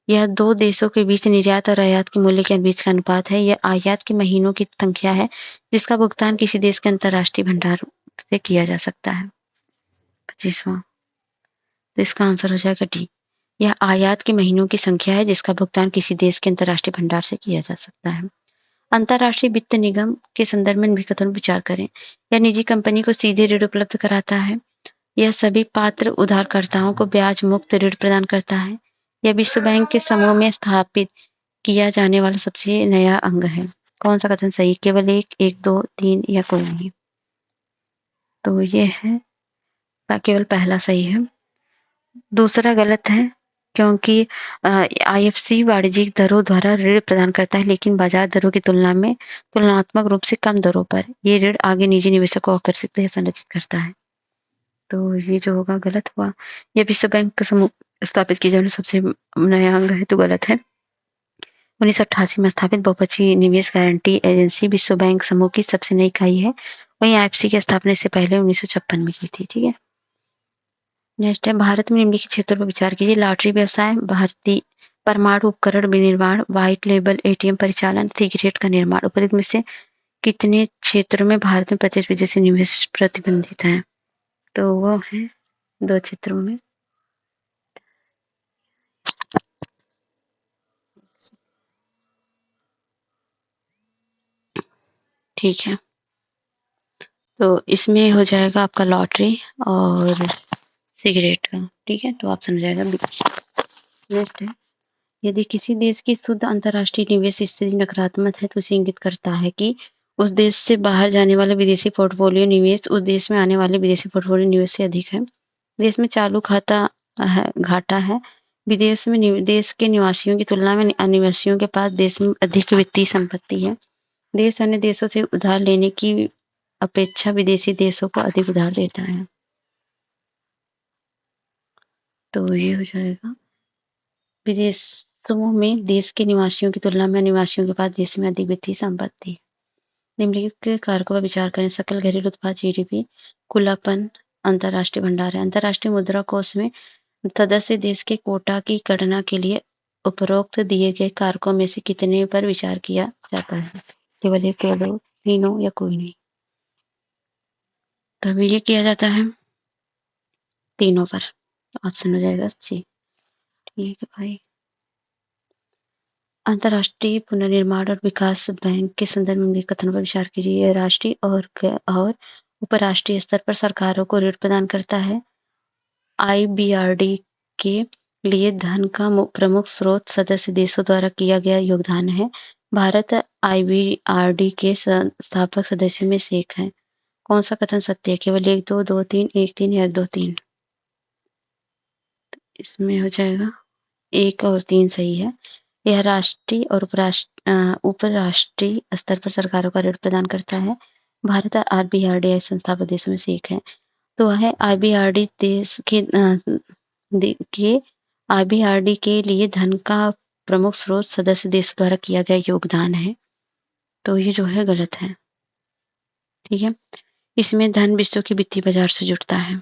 यह 2 देशों के बीच निर्यात और आयात के मूल्य के बीच का अनुपात है, यह आयात के महीनों की संख्या है जिसका भुगतान किसी देश के अंतर्राष्ट्रीय भंडार से किया जा सकता है। 25वां, तो इसका आंसर हो जाएगा डी। यह आयात के महीनों की संख्या है जिसका भुगतान किसी देश के अंतर्राष्ट्रीय भंडार से किया जा सकता है। अंतर्राष्ट्रीय वित्त निगम के संदर्भ में विकथन विचार करें। यह निजी कंपनी को सीधे ऋण उपलब्ध कराता है, यह सभी पात्र उधारकर्ताओं को ब्याज मुक्त ऋण प्रदान करता है, यह विश्व बैंक के समूह में स्थापित किया जाने वाला सबसे नया अंग है। कौन सा कथन सही? केवल 1, 1, 2, 3 या कोई नहीं? तो ये है केवल पहला सही है। दूसरा गलत है क्योंकि आईएफसी वाणिज्यिक दरों द्वारा ऋण प्रदान करता है, लेकिन बाजार दरों की तुलना में तुलनात्मक रूप से कम दरों पर ये ऋण आगे निजी निवेशक को आकर्षित या संरक्षित करता है। तो ये जो होगा गलत हुआ। यह विश्व बैंक का समूह स्थापित किया जाने सबसे नया अंग है, तो गलत है। 1988 में स्थापित बहुपक्षीय निवेश गारंटी एजेंसी विश्व बैंक समूह की सबसे नई इकाई है। वहीं आईएफसी की स्थापना इससे पहले 1956 में की थी, ठीक है। नेक्स्ट है, भारत में निम्नलिखित क्षेत्रों पर विचार कीजिए। लॉटरी व्यवसाय, भारतीय परमाणु उपकरण विनिर्माण, व्हाइट लेबल एटीएम परिचालन, सिगरेट का निर्माण। उपरोक्त में से कितने क्षेत्रों में भारत में प्रत्यक्ष विदेशी निवेश प्रतिबंधित है? तो वो है 2 क्षेत्रों में। ठीक है, तो इसमें हो जाएगा आपका लॉटरी और सिगरेट का, ठीक है, तो ऑप्शन हो जाएगा बी। नेक्स्ट है, यदि किसी देश की शुद्ध अंतर्राष्ट्रीय निवेश स्थिति नकारात्मक है तो इसे इंगित करता है कि उस देश से बाहर जाने वाले विदेशी पोर्टफोलियो निवेश उस देश में आने वाले विदेशी पोर्टफोलियो निवेश से अधिक है। देश में चालू खाता है, घाटा है। विदेश में देश के निवासियों की तुलना में अनिवासियों के पास देश में अधिक वित्तीय संपत्ति है। देश अन्य देशों से उधार लेने की अपेक्षा विदेशी देशों को अधिक उधार देता है। तो ये हो जाएगा, विदेशों में देश के निवासियों की तुलना में अनिवासियों के पास देश में अधिक वित्तीय संपत्ति है। निम्नलिखित के कारकों पर विचार करें। सकल घरेलू उत्पाद जीडीपी, खुलापन, अंतर्राष्ट्रीय भंडार है। अंतर्राष्ट्रीय मुद्रा कोष में सदस्य देश के कोटा की गणना के लिए उपरोक्त दिए गए कारकों में से कितने पर विचार किया जाता है? केवल एक, केवल दो, तीनों या कोई नहीं? तभी ये किया जाता है तीनों पर। ऑप्शन हो जाएगा सी। ठीक है भाई। अंतर्राष्ट्रीय पुनर्निर्माण और विकास बैंक के संदर्भ में कथन पर विचार कीजिए। यह राष्ट्रीय और उपराष्ट्रीय स्तर पर सरकारों को ऋण प्रदान करता है। आईबीआरडी के लिए धन का प्रमुख स्रोत सदस्य देशों द्वारा किया गया योगदान है। भारत आईबीआरडी के संस्थापक सदस्यों में से एक है। कौन सा कथन सत्य है? केवल एक, दो, दो, तीन, एक, तीन या दो, तीन? इसमें हो जाएगा एक और तीन सही है। यह राष्ट्रीय और उपराष्ट्रीय स्तर पर सरकारों का ऋण प्रदान करता है। भारत आरबीआरडी संस्थापक देशों में से एक है। तो वह आईबीआरडी देश के आईबीआरडी के लिए धन का प्रमुख स्रोत सदस्य देशों द्वारा किया गया योगदान है। तो ये जो है गलत है। ठीक है। इसमें धन विश्व के वित्तीय बाजार से जुड़ता है।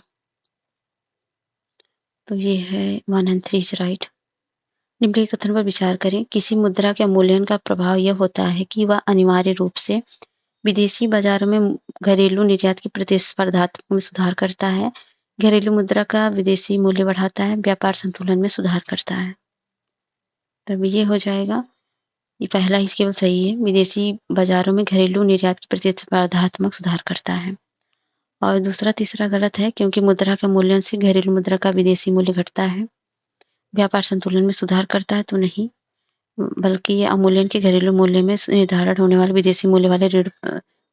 तो ये है 1 and 3 इज राइट। निम्नलिखित कथन पर विचार करें। किसी मुद्रा के अवमूल्यन का प्रभाव यह होता है कि वह अनिवार्य रूप से विदेशी बाजारों में घरेलू निर्यात की प्रतिस्पर्धात्मक में सुधार करता है। घरेलू मुद्रा का विदेशी मूल्य बढ़ाता है। व्यापार संतुलन में सुधार करता है। तब ये हो जाएगा, ये पहला ही केवल सही है। विदेशी बाजारों में घरेलू निर्यात की प्रतिस्पर्धात्मक सुधार करता है। और दूसरा तीसरा गलत है, क्योंकि मुद्रा के मूल्यन से घरेलू मुद्रा का विदेशी मूल्य घटता है। व्यापार संतुलन में सुधार करता है तो नहीं, बल्कि ये अवमूल्यन के घरेलू मूल्य में निर्धारण होने वाले विदेशी मूल्य वाले ऋण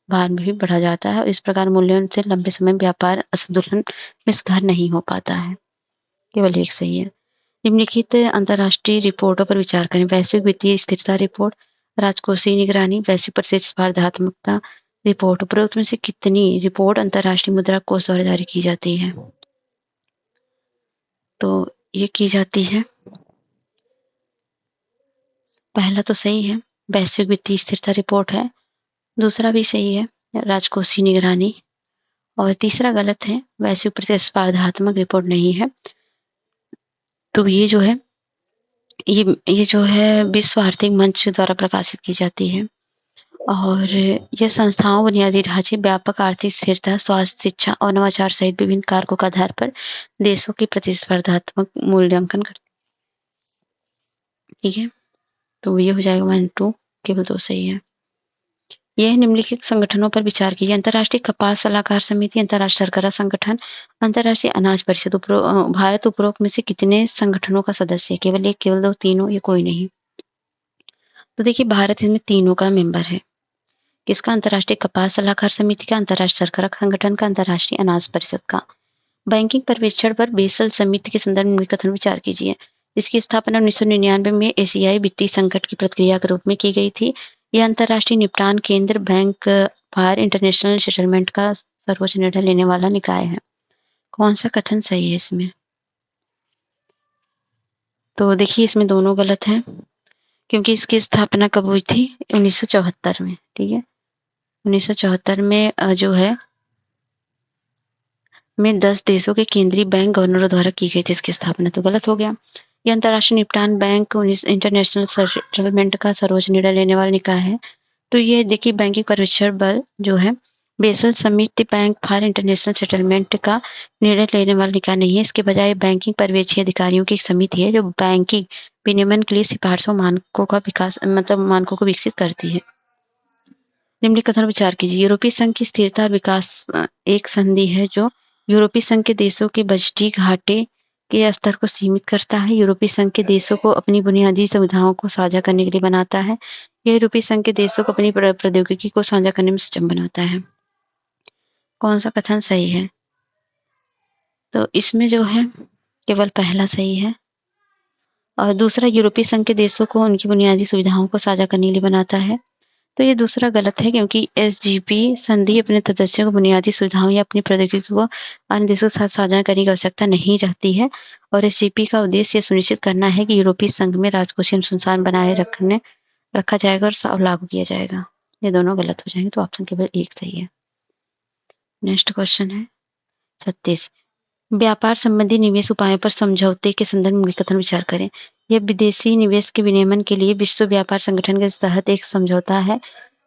भार में भी बढ़ा जाता है। और इस प्रकार मूल्यन से लंबे समय व्यापार असंतुलन में सुधार नहीं हो पाता है। केवल एक सही है। निम्नलिखित अंतर्राष्ट्रीय रिपोर्टों पर विचार करें। वैश्विक वित्तीय स्थिरता रिपोर्ट, राजकोषीय निगरानी, वैश्विक प्रतिस्पर्धात्मकता रिपोर्ट। उपरोक्त में से कितनी रिपोर्ट अंतर्राष्ट्रीय मुद्रा कोष द्वारा जारी की जाती है? तो ये की जाती है, पहला तो सही है, वैश्विक वित्तीय स्थिरता रिपोर्ट है। दूसरा भी सही है, राजकोषीय निगरानी। और तीसरा गलत है, वैश्विक प्रतिस्पर्धात्मक रिपोर्ट नहीं है। तो ये जो है, ये जो है विश्व आर्थिक मंच द्वारा प्रकाशित की जाती है। और यह संस्थाओं, बुनियादी ढांचे, व्यापक आर्थिक स्थिरता, स्वास्थ्य, शिक्षा और नवाचार सहित विभिन्न कारकों के आधार पर देशों की प्रतिस्पर्धात्मक मूल्यांकन करती है। ठीक है। तो ये हो जाएगा 1 2, केवल 2 सही है। यह निम्नलिखित संगठनों पर विचार कीजिए। अंतर्राष्ट्रीय कपास सलाहकार समिति, अंतर्राष्ट्रीय शर्करा संगठन, अंतर्राष्ट्रीय अनाज परिषद। भारत उपरोक्त में से कितने संगठनों का सदस्य है? केवल एक, केवल दो, तीनों या कोई नहीं? तो देखिए, भारत इसमें तीनों का मेंबर है। किसका? अंतर्राष्ट्रीय कपास सलाहकार समिति का, अंतर्राष्ट्रीय शर्करा संगठन का, अंतर्राष्ट्रीय अनाज परिषद का। बैंकिंग सर्वेक्षण पर बेसल समिति के संदर्भ में कथन विचार कीजिए। इसकी स्थापना 1999 में एशियाई वित्तीय संकट की प्रतिक्रिया के रूप में की गई थी। यह अंतर्राष्ट्रीय निपटान केंद्र, बैंक फॉर इंटरनेशनल सेटलमेंट का सर्वोच्च निर्णय लेने वाला निकाय है। कौन सा कथन सही है इसमें? तो देखिए, इसमें दोनों गलत है, क्योंकि इसकी स्थापना कब हुई थी? 1974 में। ठीक है, 1974 में जो है में 10 देशों के केंद्रीय बैंक गवर्नरों द्वारा की गई थी इसकी स्थापना। तो गलत हो गया। ये अंतर्राष्ट्रीय निपटान बैंक इंटरनेशनल सेटलमेंट का सर्वोच्च निर्णय लेने वाला निकाय है। तो ये देखिए, बैंकिंग पर्यवेक्षण बल जो है बेसल समिति बैंक फॉर इंटरनेशनल सेटलमेंट का निर्णय लेने वाला निकाय नहीं है। इसके बजाय बैंकिंग पर्यवेक्षी अधिकारियों की एक समिति है जो बैंकिंग विनियमन के लिए सिफारिशों मानकों का विकास मानकों को विकसित करती है। निम्नलिखित कथन विचार कीजिए। यूरोपीय संघ की स्थिरता और विकास एक संधि है जो यूरोपीय संघ के देशों के बजटीय घाटे के स्तर को सीमित करता है। यूरोपीय संघ के देशों को अपनी बुनियादी सुविधाओं को साझा करने के लिए बनाता है। यह यूरोपीय संघ के देशों को अपनी प्रौद्योगिकी को साझा करने में सक्षम बनाता है। कौन सा कथन सही है? तो इसमें जो है केवल पहला सही है। और दूसरा, यूरोपीय संघ के देशों को उनकी बुनियादी सुविधाओं को साझा करने के लिए बनाता है। तो ये दूसरा गलत है, क्योंकि एसजीपी संधि अपने सदस्यों को बुनियादी सुविधाओं या अपनी प्रौद्योगिकी को अन्य देशों के साथ साझा करने की आवश्यकता नहीं रहती है। और एसजीपी का उद्देश्य सुनिश्चित करना है कि यूरोपीय संघ में राजकोषीय अनुसंधान बनाए रखा जाएगा और लागू किया जाएगा। ये दोनों गलत हो जाएंगे, तो ऑप्शन केवल एक सही है। नेक्स्ट क्वेश्चन है, 36 व्यापार संबंधी निवेश उपायों पर समझौते के संदर्भ में कथन विचार करें। यह विदेशी निवेश के विनियमन के लिए विश्व व्यापार संगठन के तहत एक समझौता है।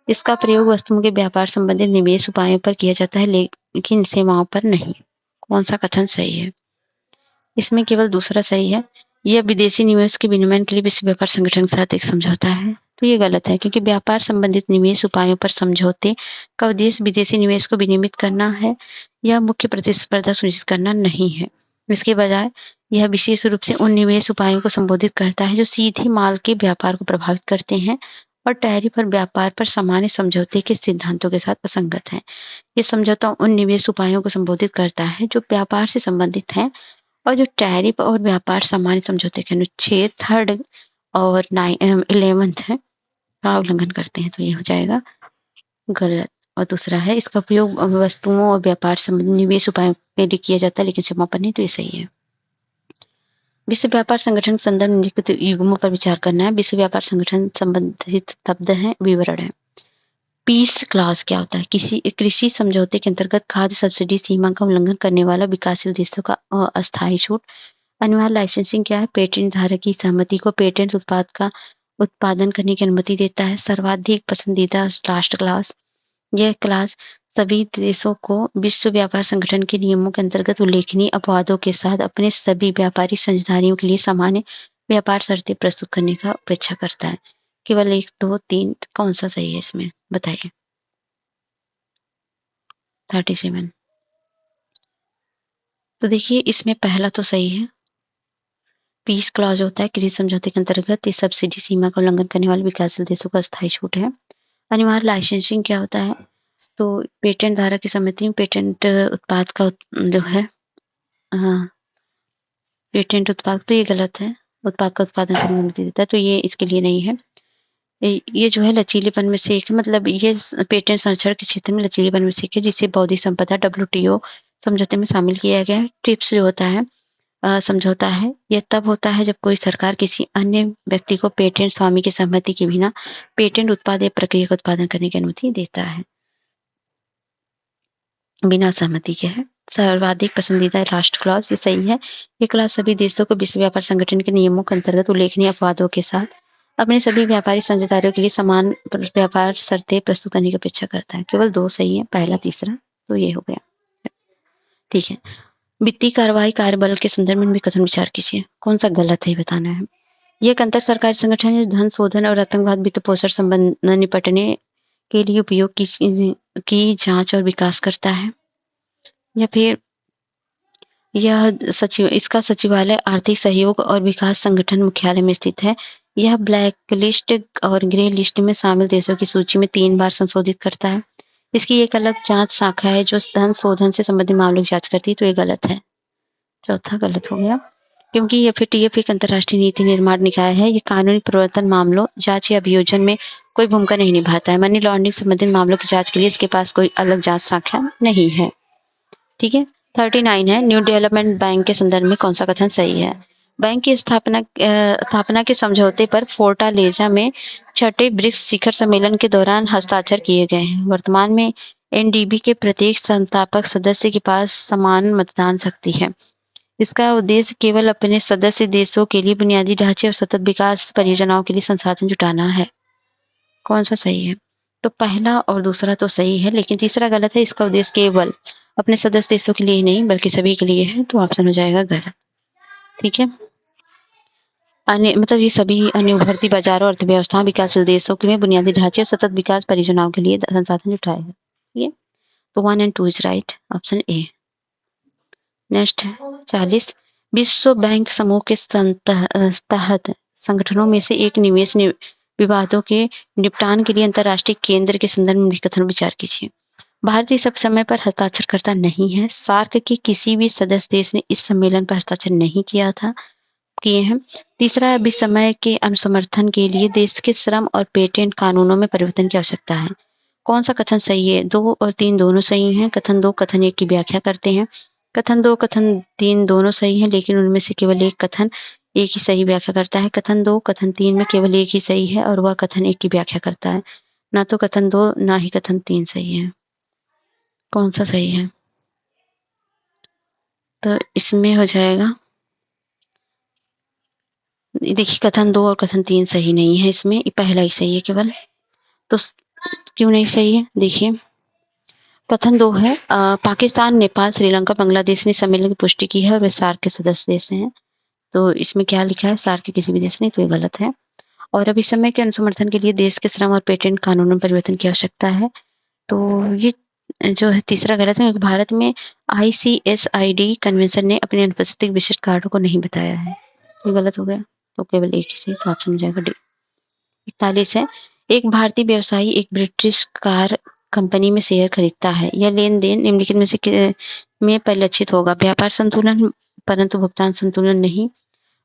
इसका प्रयोग वस्तुओं के व्यापार संबंधित निवेश उपायों पर किया जाता है, लेकिन सेवाओं पर नहीं। कौन सा कथन सही है? इसमें केवल दूसरा सही है। यह विदेशी निवेश के विनियमन के लिए विश्व व्यापार संगठन के साथ एक समझौता है, तो ये गलत है, क्योंकि व्यापार संबंधित निवेश उपायों पर समझौते का उद्देश्य विदेशी निवेश को विनियमित करना है या मुख्य प्रतिस्पर्धा सुनिश्चित करना नहीं है। इसके बजाय यह विशेष रूप से उन निवेश उपायों को संबोधित करता है जो सीधे माल के व्यापार को प्रभावित करते हैं और टैरिफ और व्यापार पर सामान्य समझौते के सिद्धांतों के साथ असंगत है। ये समझौता उन निवेश उपायों को संबोधित करता है जो व्यापार से संबंधित हैं और जो टैरिफ और व्यापार सामान्य समझौते के अनुच्छेद 3 और 11 है का उल्लंघन करते हैं, तो ये हो जाएगा गलत। और दूसरा है इसका उपयोग वस्तुओं और व्यापार संबंधी निवेश उपायों के लिए किया जाता है, लेकिन सेवा पर नहीं, तो ये सही है। विश्व व्यापार संगठन के संदर्भ में निम्नलिखित युग्मों पर विचार करना है। विश्व व्यापार संगठन संबंधित शब्द है, विवरण है। पीस क्लॉज क्या होता है? किसी कृषि समझौते के अंतर्गत खाद्य सब्सिडी सीमा का उल्लंघन करने वाला विकासशील देशों का अस्थायी छूट। अनिवार्य लाइसेंसिंग क्या है? पेटेंट धारक की सहमति को पेटेंट उत्पाद का उत्पादन करने की अनुमति देता है। सर्वाधिक पसंदीदा राष्ट्र क्लास, यह क्लास सभी देशों को विश्व व्यापार संगठन के नियमों के अंतर्गत उल्लेखनीय अपवादों के साथ अपने सभी व्यापारिक साझेदारियों के लिए सामान्य व्यापार शर्तें प्रस्तुत करने का अपेक्षा करता है। केवल 1, 2, 3 कौन सा सही है इसमें बताइए? 37। तो देखिए इसमें पहला तो सही है। पीस क्लॉज होता है कृषि समझौते के अंतर्गत इस सब्सिडी सीमा का उल्लंघन करने वाले विकासशील देशों को अस्थायी छूट है। अनिवार्य लाइसेंसिंग क्या होता है? तो पेटेंट धारक की सम्मति में पेटेंट उत्पाद का जो है पेटेंट उत्पाद, तो ये गलत है। उत्पाद का उत्पादन करने की अनुमति देता है, तो ये इसके लिए नहीं है। ये जो है लचीलेपन में से एक है, मतलब ये पेटेंट संरक्षण के क्षेत्र में लचीलेपन में से एक है जिसे बौद्धिक संपदा WTO समझौते में शामिल किया गया है। ट्रिप्स जो होता है समझौता है, यह तब होता है जब कोई सरकार किसी अन्य व्यक्ति को पेटेंट स्वामी की सहमति के बिना पेटेंट उत्पाद या प्रक्रिया का उत्पादन करने की अनुमति देता है। बिना सहमति के है। सर्वाधिक पसंदीदा राष्ट्र क्लॉज, ये सही है। ये क्लॉज सभी देशों को विश्व व्यापार संगठन के नियमों के अंतर्गत उल्लेखनीय अपवादों के साथ अपने सभी व्यापारिक साझेदारियों के लिए समान व्यापार शर्तें प्रस्तुत करने की अपेक्षा करता है। केवल 2 सही है, पहला तीसरा, तो ये हो गया। ठीक है। वित्तीय कार्रवाई कार्यबल के संदर्भ में भी कथन विचार कीजिए। कौन सा गलत है ये बताना है। यह एक अंतर सरकारी संगठन है जो धन शोधन और आतंकवाद वित्त पोषण संबंध निपटने के लिए उपयोग की जांच और विकास करता है। या फिर इसका सचिवालय आर्थिक सहयोग और विकास संगठन मुख्यालय में स्थित है। यह ब्लैक लिस्ट और ग्रे लिस्ट में शामिल देशों की सूची में 3 बार संशोधित करता है। इसकी एक अलग जांच शाखा है जो धन शोधन से संबंधित मामलों की जांच करती है, तो ये गलत है। चौथा गलत हो गया, क्योंकि FATF एक अंतर्राष्ट्रीय नीति निर्माण निकाय है। ये कानूनी प्रवर्तन मामलों, जांच या अभियोजन में कोई भूमिका नहीं निभाता है। मनी लॉन्ड्रिंग संबंधित मामलों की जांच के लिए इसके पास कोई अलग जांच शाखा नहीं है। ठीक है। 39 है न्यू डेवलपमेंट बैंक के संदर्भ में कौन सा कथन सही है। बैंक की स्थापना के समझौते पर फोर्टालेजा में 6ठे ब्रिक्स शिखर सम्मेलन के दौरान हस्ताक्षर किए गए हैं। वर्तमान में NDB के प्रत्येक संस्थापक सदस्य के पास समान मतदान शक्ति है। इसका उद्देश्य केवल अपने सदस्य देशों के लिए बुनियादी ढांचे और सतत विकास परियोजनाओं के लिए संसाधन जुटाना है। कौन सा सही है? तो पहला और दूसरा तो सही है, लेकिन तीसरा गलत है। इसका उद्देश्य केवल अपने सदस्य देशों के लिए नहीं बल्कि सभी के लिए है, तो ऑप्शन हो जाएगा गलत। ठीक है। मतलब ये सभी अन्य उभरती बाजारों, अर्थव्यवस्थाओं, विकासशील देशों के में बुनियादी ढांचे और सतत विकास परियोजनाओं के लिए संसाधन जुटाएगा। ठीक है। तो 1 and 2 is right, option A. Next है 40 विश्व बैंक समूह के तहत संगठनों में से एक निवेश विवादों के निपटान के लिए अंतर्राष्ट्रीय केंद्र के संदर्भ में कथन विचार कीजिए। भारत इस समय पर हस्ताक्षरकर्ता नहीं है। सार्क के किसी भी सदस्य देश ने इस सम्मेलन पर हस्ताक्षर नहीं किए हैं। तीसरा, अभी समय के अनुसमर्थन के लिए देश के श्रम और पेटेंट कानूनों में परिवर्तन की आवश्यकता है। कौन सा कथन सही है? 2 और 3 दोनों सही हैं। कथन 2 कथन 1 की व्याख्या करते हैं। कथन 2 कथन 3 दोनों सही हैं, लेकिन उनमें से केवल एक कथन एक ही सही व्याख्या करता है। कथन 2 कथन 3 में केवल एक ही सही है और वह कथन 1 की व्याख्या करता है। ना तो कथन 2 ना ही कथन 3 सही है। कौन सा सही है? तो इसमें हो जाएगा, देखिए कथन 2 और कथन 3 सही नहीं है, इसमें पहला ही सही है केवल। तो क्यों नहीं सही है, देखिए कथन 2 है पाकिस्तान, नेपाल, श्रीलंका, बांग्लादेश ने सम्मेलन की पुष्टि की है और वे सार्क के सदस्य देश हैं। तो इसमें क्या लिखा है, सार्क के किसी भी देश ने, तो ये गलत है। और अभी समय के अनुसमर्थन के लिए देश के श्रम और पेटेंट कानूनों में परिवर्तन की आवश्यकता है। तो ये जो है तीसरा गलत है, क्योंकि भारत में ICSID कन्वेंशन ने अपने अनुपस्थित विशिष्ट कार्डों को नहीं बताया है। ये गलत हो गया, तो केवल एक ही सही, तो ऑप्शन हो जाएगा डी। 41 है, एक भारतीय व्यवसायी एक ब्रिटिश कार कंपनी में शेयर खरीदता है। यह लेन-देन निम्नलिखित में से में परिलक्षित होगा, व्यापार संतुलन परंतु भुगतान संतुलन नहीं,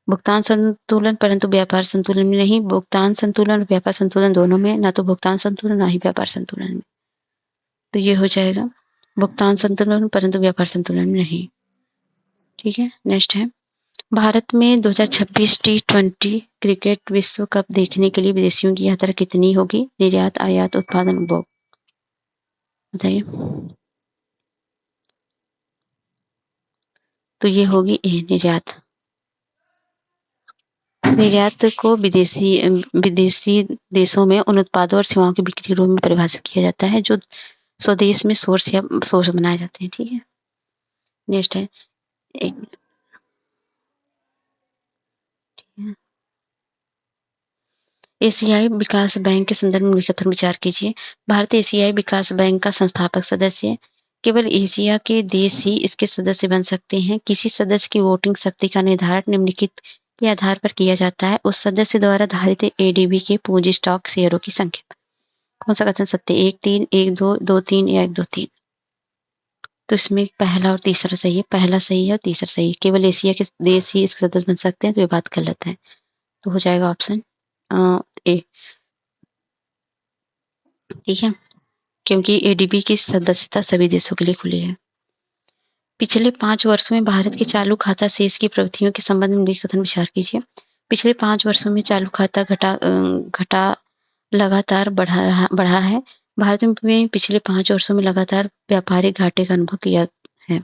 भुगतान संतुलन परंतु व्यापार संतुलन में नहीं, भुगतान संतुलन और व्यापार संतुलन दोनों में, ना तो भुगतान संतुलन ना ही व्यापार संतुलन में। तो ये हो जाएगा भुगतान संतुलन परंतु व्यापार संतुलन में नहीं। ठीक है, नेक्स्ट है, भारत में 2026 T20 क्रिकेट विश्व कप देखने के लिए विदेशियों की यात्रा कितनी होगी, निर्यात, आयात, उत्पादन, उपभोग, बताइए। तो ये होगी ए, निर्यात। निर्यात को विदेशी देशों में उन उत्पादों और सेवाओं की बिक्री के रूप में परिभाषित किया जाता है जो स्वदेश में सोर्स बनाए जाते हैं। ठीक है, नेक्स्ट है, एक एशियाई विकास बैंक के संदर्भ में कथन विचार कीजिए। भारत एशियाई विकास बैंक का संस्थापक सदस्य है। केवल एशिया के देश ही इसके सदस्य बन सकते हैं। किसी सदस्य की वोटिंग शक्ति का निर्धारण निम्नलिखित के आधार पर किया जाता है, उस सदस्य द्वारा धारित ADB के पूंजी स्टॉक शेयरों की संख्या। कौन सा कथन सत्य, 1-3, 1-2, 2-3 या 1-2-3। तो इसमें पहला और तीसरा सही है, पहला सही है और तीसरा सही है। केवल एशिया के देश ही इसके सदस्य बन सकते हैं, तो ये बात गलत है। तो हो जाएगा ऑप्शन ए। ठीक है, क्योंकि ADB की सदस्यता सभी देशों के लिए खुली है। पिछले 5 वर्षों में भारत के चालू खाता शेष की प्रवृत्तियों के संबंध में निम्नलिखित कथन विचार कीजिए। पिछले 5 वर्षों में चालू खाता घटा लगातार बढ़ा है। भारत में पिछले 5 वर्षों में लगातार व्यापारिक घाटे का अनुभव किया है।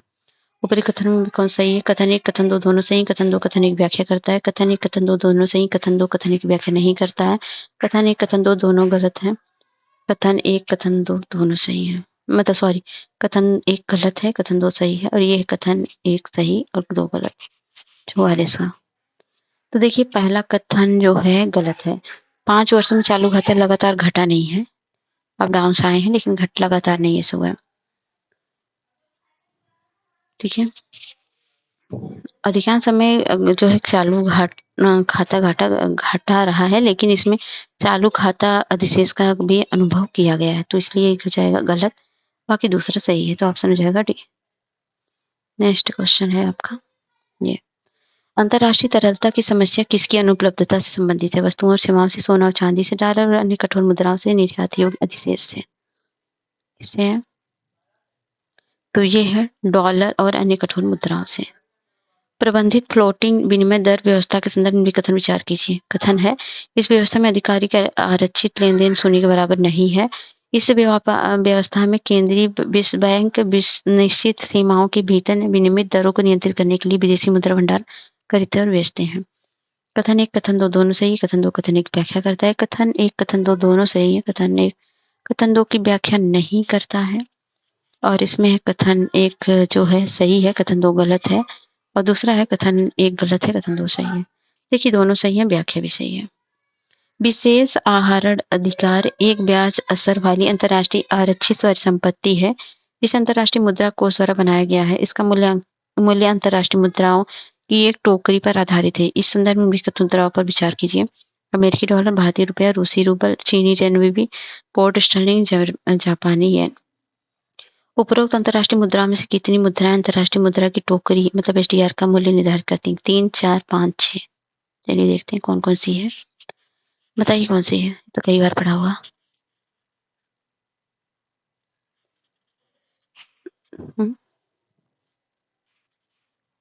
ऊपरी कथन में कौन सही है, कथन 1 कथन 2 दोनों सही, कथन 2 कथन 1 व्याख्या करता है, कथन 1 कथन 2 दोनों सही, कथन 2 कथन 1 व्याख्या नहीं करता है, कथन 1 कथन 2 दोनों गलत है, कथन 1 कथन 2 दोनों सही है, मतलब सॉरी, कथन 1 गलत है, कथन 2 सही है, और ये कथन 1 सही और 2 गलत। 44 का, तो देखिए पहला कथन जो है गलत है। 5 वर्षों में चालू खाता लगातार घटा नहीं है, अप डाउन आए हैं, लेकिन घट लगातार नहीं है सुबह। ठीक है, अधिकांश समय जो है चालू खाता घटा रहा है, लेकिन इसमें चालू खाता अधिशेष का भी अनुभव किया गया है, तो इसलिए हो जाएगा गलत, बाकी दूसरा सही है, तो ऑप्शन हो जाएगा डी। नेक्स्ट क्वेश्चन है आपका ये, अंतर्राष्ट्रीय तरलता की समस्या किसकी अनुपलब्धता से संबंधित है, वस्तुओं और सेवाओं से, सोना और चांदी से, डॉलर और अन्य कठोर मुद्राओं से, निर्यात योग्य अधिशेष से। इससे है, तो ये है डॉलर और अन्य कठोर मुद्राओं से। प्रबंधित फ्लोटिंग विनिमय दर व्यवस्था के संदर्भ में कथन विचार कीजिए। कथन है, इस व्यवस्था में अधिकारी का आरक्षित लेन-देन शून्य के बराबर नहीं है। इस व्यवस्था में केंद्रीय विश्व बैंक निश्चित सीमाओं के भीतर विनिमय दरों को नियंत्रित करने के लिए विदेशी मुद्रा भंडार खरीदते और बेचते हैं। कथन 1 कथन 2 दोनों सही, कथन 2 कथन 1 व्याख्या करता है, कथन 1 कथन 2 दोनों सही है, कथन 1 कथन 2 की व्याख्या नहीं करता है, और इसमें कथन 1 जो है सही है, कथन 2 गलत है, और दूसरा है कथन 1 गलत है, कथन 2 सही है। देखिए दोनों सही है, व्याख्या भी सही है। विशेष आहरण अधिकार एक ब्याज असर वाली अंतर्राष्ट्रीय आरक्षित संपत्ति है, जिसे अंतर्राष्ट्रीय मुद्रा कोष द्वारा बनाया गया है। इसका मूल्य अंतर्राष्ट्रीय मुद्राओं की एक टोकरी पर आधारित है। इस संदर्भ में निम्नलिखित मुद्राओं पर विचार कीजिए। अमेरिकी डॉलर, भारतीय रुपया, रूसी रूबल, चीनी रेनबी, पोर्ट स्टर्लिंग, जापानी येन। उपरोक्त अंतर्राष्ट्रीय मुद्रा में से कितनी मुद्राएं अंतर्राष्ट्रीय मुद्रा की टोकरी मतलब SDR का मूल्य निर्धारित करती हैं? 3, 4, 5, 6। चलिए देखते हैं कौन कौन सी है, बताइए कौन सी है, तो कई बार पढ़ा हुआ।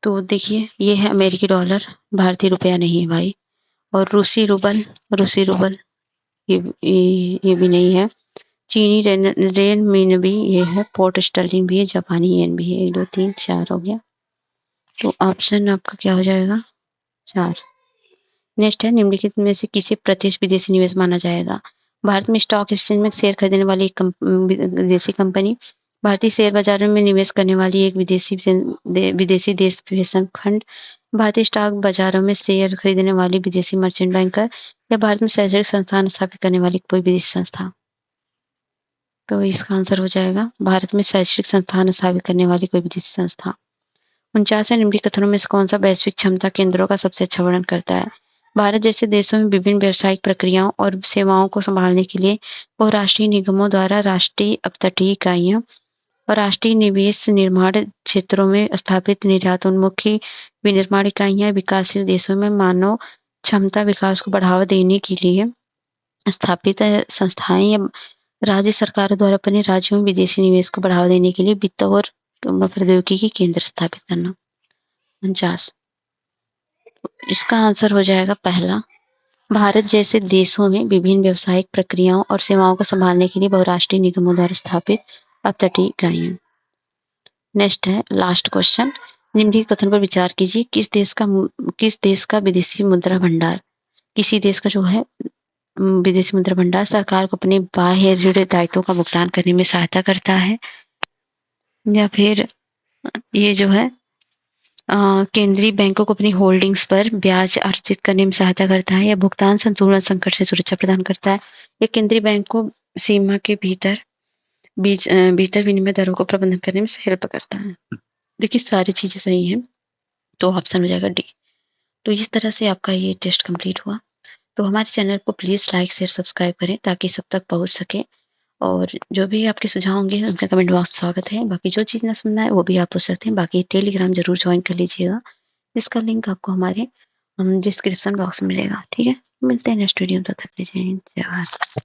तो देखिए ये है अमेरिकी डॉलर, भारतीय रुपया नहीं है भाई, और रूसी रूबल ये भी नहीं है, चीनी रेन मीन भी ये है, पोर्ट स्टर्लिंग भी है, जापानी येन भी है। 1 2 3 4 हो गया। तो ऑप्शन आपका क्या हो जाएगा? 4। नेक्स्ट है, निम्नलिखित में से किसे प्रत्यक्ष विदेशी निवेश माना जाएगा? भारत में स्टॉक एक्सचेंज में शेयर खरीदने वाली एक विदेशी कंपनी, भारतीय शेयर बाजारों में निवेश करने वाली एक विदेशी देश विदेशन फंड, भारतीय स्टॉक बाजारों में शेयर खरीदने वाली विदेशी मर्चेंट बैंकर, या भारत में शैक्षणिक संस्थान स्थापित करने वाली कोई विदेशी संस्था। तो इसका आंसर हो जाएगा भारत में शैक्षणिक संस्थान स्थापित करने वाली कोई विदेशी संस्था। 49 निम्नलिखित कथनों में से कौन सा वैश्विक क्षमता केंद्रों का सबसे अच्छा वर्णन करता है? भारत जैसे देशों में विभिन्न व्यावसायिक प्रक्रियाओं और सेवाओं को संभालने के लिए बहुराष्ट्रीय निगमों द्वारा राष्ट्रीय अपतटीय इकाइयां और राष्ट्रीय निवेश निर्माण क्षेत्रों में स्थापित निर्यातोन्मुखी विनिर्माण इकाइयां विकासशील देशों में मानव क्षमता विकास को बढ़ावा देने के लिए स्थापित संस्थाएं या राज्य सरकारों द्वारा अपने राज्यों में विदेशी निवेश को बढ़ावा देने के लिए वित्त और प्रौद्योगिकी केंद्र स्थापित करना। 49 इसका आंसर हो जाएगा पहला, भारत जैसे देशों में विभिन्न व्यावसायिक प्रक्रियाओं और सेवाओं को संभालने के लिए बहुराष्ट्रीय निगमों द्वारा स्थापित अपतटीय इकाइयां। नेक्स्ट है लास्ट क्वेश्चन, निम्नलिखित कथन पर विचार कीजिए, किस देश का विदेशी मुद्रा भंडार, किसी देश का जो है विदेशी मुद्रा भंडार सरकार को अपने बाह्य ऋण दायित्वों का भुगतान करने में सहायता करता है, या फिर ये जो है केंद्रीय बैंकों को अपनी होल्डिंग्स पर ब्याज अर्जित करने में सहायता करता है, या भुगतान संतुलन संकट से सुरक्षा प्रदान करता है, या केंद्रीय बैंक को सीमा के भीतर विनिमय दरों को प्रबंधन करने में हेल्प करता है। देखिए सारी चीजें सही हैं, तो ऑप्शन हो जाएगा डी। तो इस तरह से आपका ये टेस्ट कंप्लीट हुआ। तो हमारे चैनल को प्लीज लाइक शेयर सब्सक्राइब करें ताकि सब तक पहुंच सके, और जो भी आपके सुझाव होंगे उनका कमेंट बॉक्स में स्वागत है। बाकी जो चीज़ ना सुनना है वो भी आप पूछ सकते हैं। बाकी टेलीग्राम जरूर ज्वाइन कर लीजिएगा, इसका लिंक आपको हमारे डिस्क्रिप्शन बॉक्स में मिलेगा। ठीक है, मिलते हैं नेक्स्ट वीडियो में, तब तक के लिए जय हिंद जय भारत।